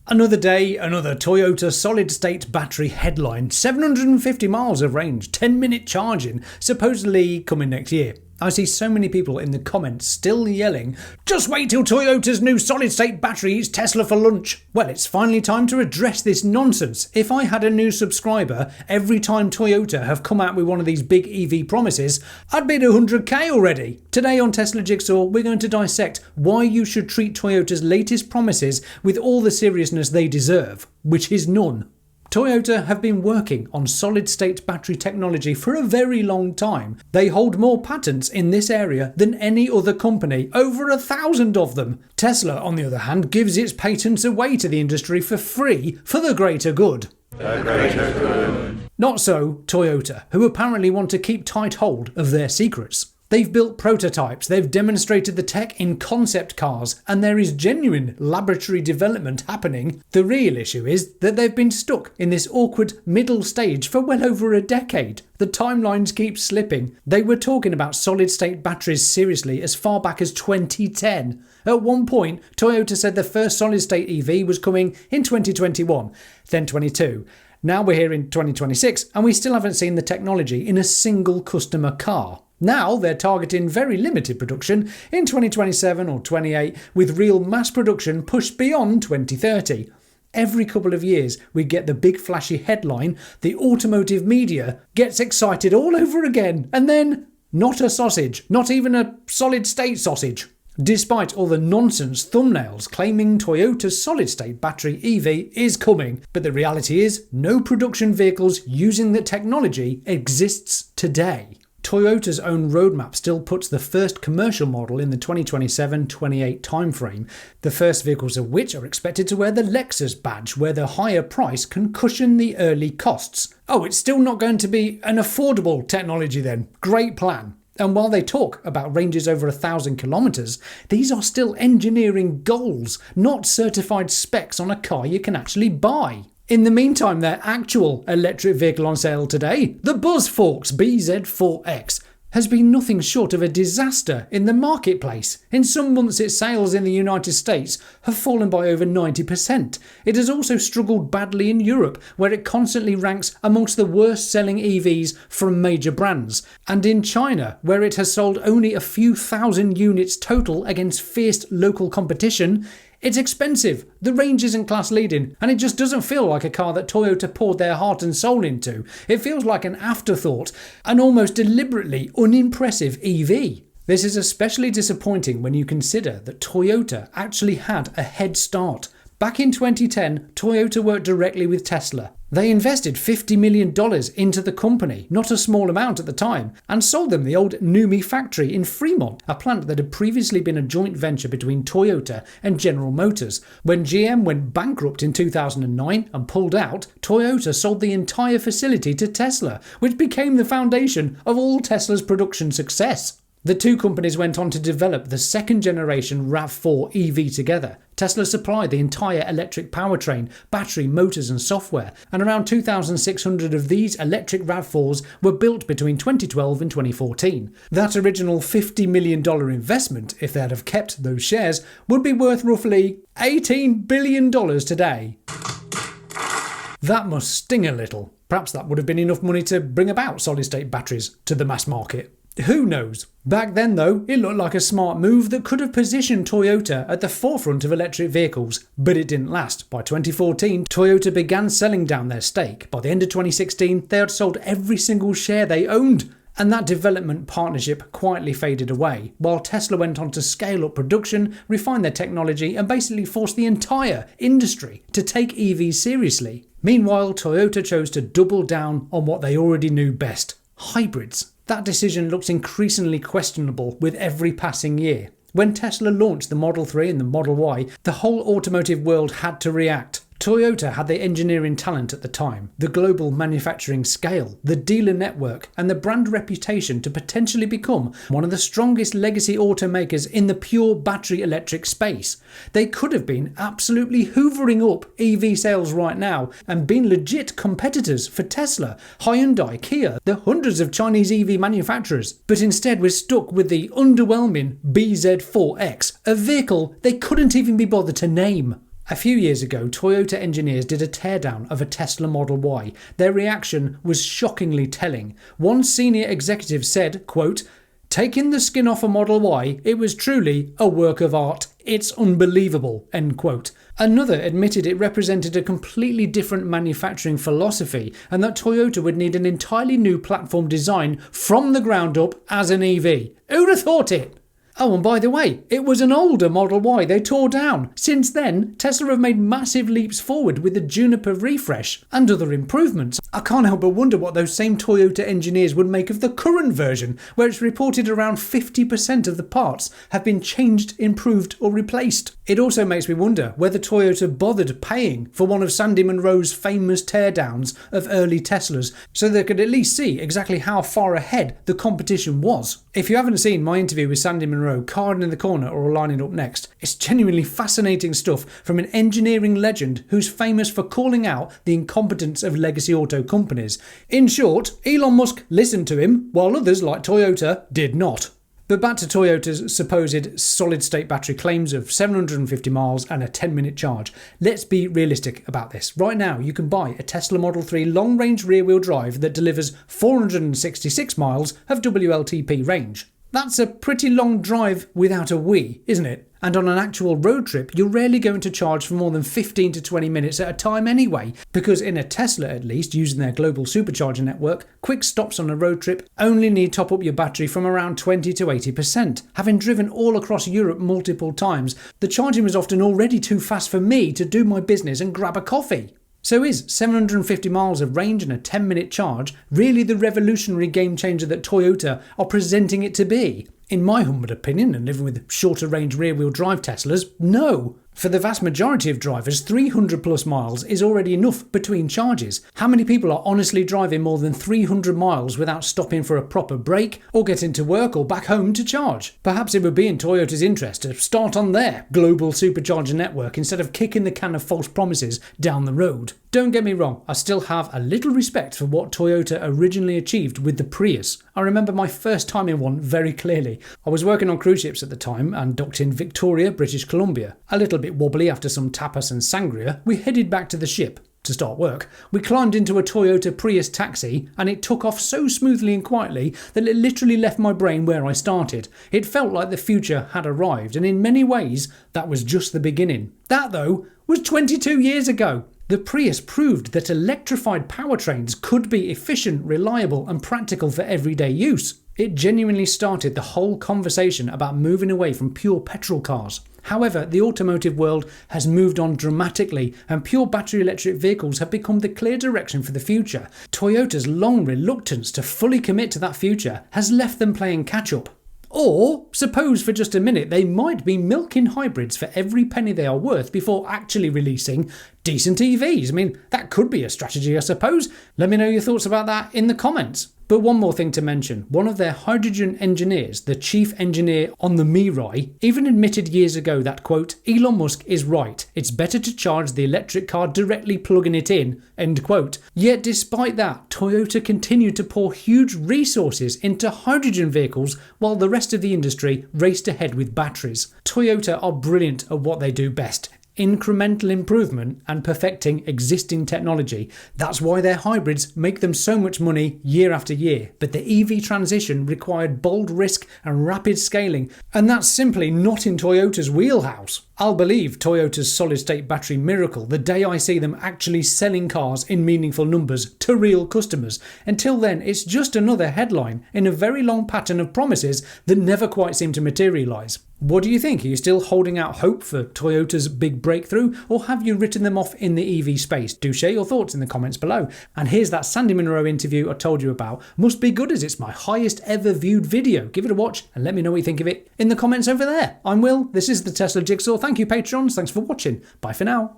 Another day, another Toyota solid-state battery headline, 750 miles of range, 10-minute charging, supposedly coming next year. I see so many people in the comments still yelling, "Just wait till Toyota's new solid-state battery eats Tesla for lunch." Well, it's finally time to address this nonsense. If I had a new subscriber every time Toyota have come out with one of these big EV promises, I'd be at 100k already. Today on Tesla Jigsaw, we're going to dissect why you should treat Toyota's latest promises with all the seriousness they deserve, which is none. Toyota have been working on solid-state battery technology for a very long time. They hold more patents in this area than any other company, over 1,000 of them. Tesla, on the other hand, gives its patents away to the industry for free for the greater good. The greater good. Not so Toyota, who apparently want to keep tight hold of their secrets. They've built prototypes, they've demonstrated the tech in concept cars, and there is genuine laboratory development happening. The real issue is that they've been stuck in this awkward middle stage for well over a decade. The timelines keep slipping. They were talking about solid-state batteries seriously as far back as 2010. At one point, Toyota said the first solid-state EV was coming in 2021, then 22. Now we're here in 2026, and we still haven't seen the technology in a single customer car. Now they're targeting very limited production in 2027 or 28, with real mass production pushed beyond 2030. Every couple of years we get the big flashy headline, the automotive media gets excited all over again, and then not a sausage, not even a solid-state sausage. Despite all the nonsense thumbnails claiming Toyota's solid-state battery EV is coming, but the reality is no production vehicles using the technology exists today. Toyota's own roadmap still puts the first commercial model in the 2027-28 timeframe, the first vehicles of which are expected to wear the Lexus badge, where the higher price can cushion the early costs. Oh, it's still not going to be an affordable technology then. Great plan. And while they talk about ranges over 1,000 kilometres, these are still engineering goals, not certified specs on a car you can actually buy. In the meantime, their actual electric vehicle on sale today, the BuzzForks BZ4X, has been nothing short of a disaster in the marketplace. In some months, its sales in the United States have fallen by over 90%. It has also struggled badly in Europe, where it constantly ranks amongst the worst-selling EVs from major brands, and in China, where it has sold only a few thousand units total against fierce local competition. It's expensive, the range isn't class-leading, and it just doesn't feel like a car that Toyota poured their heart and soul into. It feels like an afterthought, an almost deliberately unimpressive EV. This is especially disappointing when you consider that Toyota actually had a head start. Back in 2010, Toyota worked directly with Tesla. They invested $50 million into the company, not a small amount at the time, and sold them the old NUMMI factory in Fremont, a plant that had previously been a joint venture between Toyota and General Motors. When GM went bankrupt in 2009 and pulled out, Toyota sold the entire facility to Tesla, which became the foundation of all Tesla's production success. The two companies went on to develop the second generation RAV4 EV together. Tesla supplied the entire electric powertrain, battery, motors and software, and around 2,600 of these electric RAV4s were built between 2012 and 2014. That original $50 million investment, if they'd have kept those shares, would be worth roughly $18 billion today. That must sting a little. Perhaps that would have been enough money to bring about solid-state batteries to the mass market. Who knows? Back then though, it looked like a smart move that could have positioned Toyota at the forefront of electric vehicles, but it didn't last. By 2014, Toyota began selling down their stake. By the end of 2016, they had sold every single share they owned, and that development partnership quietly faded away, while Tesla went on to scale up production, refine their technology, and basically force the entire industry to take EVs seriously. Meanwhile, Toyota chose to double down on what they already knew best: hybrids. That decision looks increasingly questionable with every passing year. When Tesla launched the Model 3 and the Model Y, the whole automotive world had to react. Toyota had the engineering talent at the time, the global manufacturing scale, the dealer network, and the brand reputation to potentially become one of the strongest legacy automakers in the pure battery electric space. They could have been absolutely hoovering up EV sales right now and been legit competitors for Tesla, Hyundai, Kia, the hundreds of Chinese EV manufacturers. But instead we're stuck with the underwhelming BZ4X, a vehicle they couldn't even be bothered to name. A few years ago, Toyota engineers did a teardown of a Tesla Model Y. Their reaction was shockingly telling. One senior executive said, quote, "Taking the skin off a Model Y, it was truly a work of art. It's unbelievable," end quote. Another admitted it represented a completely different manufacturing philosophy and that Toyota would need an entirely new platform design from the ground up as an EV. Who'd have thought it? Oh, and by the way, it was an older Model Y they tore down. Since then, Tesla have made massive leaps forward with the Juniper refresh and other improvements. I can't help but wonder what those same Toyota engineers would make of the current version, where it's reported around 50% of the parts have been changed, improved or replaced. It also makes me wonder whether Toyota bothered paying for one of Sandy Munro's famous teardowns of early Teslas so they could at least see exactly how far ahead the competition was. If you haven't seen my interview with Sandy Munro, card in the corner or lining up next. It's genuinely fascinating stuff from an engineering legend who's famous for calling out the incompetence of legacy auto companies. In short, Elon Musk listened to him, while others like Toyota did not. But back to Toyota's supposed solid-state battery claims of 750 miles and a 10-minute charge. Let's be realistic about this. Right now, you can buy a Tesla Model 3 long-range rear-wheel drive that delivers 466 miles of WLTP range. That's a pretty long drive without a We, isn't it? And on an actual road trip, you're rarely going to charge for more than 15 to 20 minutes at a time anyway, because in a Tesla at least, using their global supercharger network, quick stops on a road trip only need top up your battery from around 20 to 80%. Having driven all across Europe multiple times, the charging was often already too fast for me to do my business and grab a coffee. So is 750 miles of range and a 10-minute charge really the revolutionary game changer that Toyota are presenting it to be? In my humble opinion, and living with shorter range rear-wheel drive Teslas, no. For the vast majority of drivers, 300 plus miles is already enough between charges. How many people are honestly driving more than 300 miles without stopping for a proper break or getting to work or back home to charge? Perhaps it would be in Toyota's interest to start on their global supercharger network instead of kicking the can of false promises down the road. Don't get me wrong, I still have a little respect for what Toyota originally achieved with the Prius. I remember my first time in one very clearly. I was working on cruise ships at the time and docked in Victoria, British Columbia. A little bit wobbly after some tapas and sangria, we headed back to the ship to start work. We climbed into a Toyota Prius taxi and it took off so smoothly and quietly that it literally left my brain where I started. It felt like the future had arrived, and in many ways that was just the beginning. That though was 22 years ago. The Prius proved that electrified powertrains could be efficient, reliable and practical for everyday use. It genuinely started the whole conversation about moving away from pure petrol cars. However, the automotive world has moved on dramatically and pure battery electric vehicles have become the clear direction for the future. Toyota's long reluctance to fully commit to that future has left them playing catch-up. Or, suppose for just a minute, they might be milking hybrids for every penny they are worth before actually releasing decent EVs. I mean, that could be a strategy, I suppose. Let me know your thoughts about that in the comments. But one more thing to mention, one of their hydrogen engineers, the chief engineer on the Mirai, even admitted years ago that, quote, Elon Musk is right, it's better to charge the electric car directly plugging it in, end quote. Yet despite that, Toyota continued to pour huge resources into hydrogen vehicles while the rest of the industry raced ahead with batteries. Toyota are brilliant at what they do best. Incremental improvement and perfecting existing technology. That's why their hybrids make them so much money year after year. But the EV transition required bold risk and rapid scaling, and that's simply not in Toyota's wheelhouse. I'll believe Toyota's solid-state battery miracle the day I see them actually selling cars in meaningful numbers to real customers. Until then, it's just another headline in a very long pattern of promises that never quite seem to materialise. What do you think? Are you still holding out hope for Toyota's big breakthrough, or have you written them off in the EV space? Do share your thoughts in the comments below. And here's that Sandy Munro interview I told you about. Must be good as it's my highest ever viewed video. Give it a watch and let me know what you think of it in the comments over there. I'm Will, this is the Tesla Jigsaw. Thank you patrons, thanks for watching. Bye for now.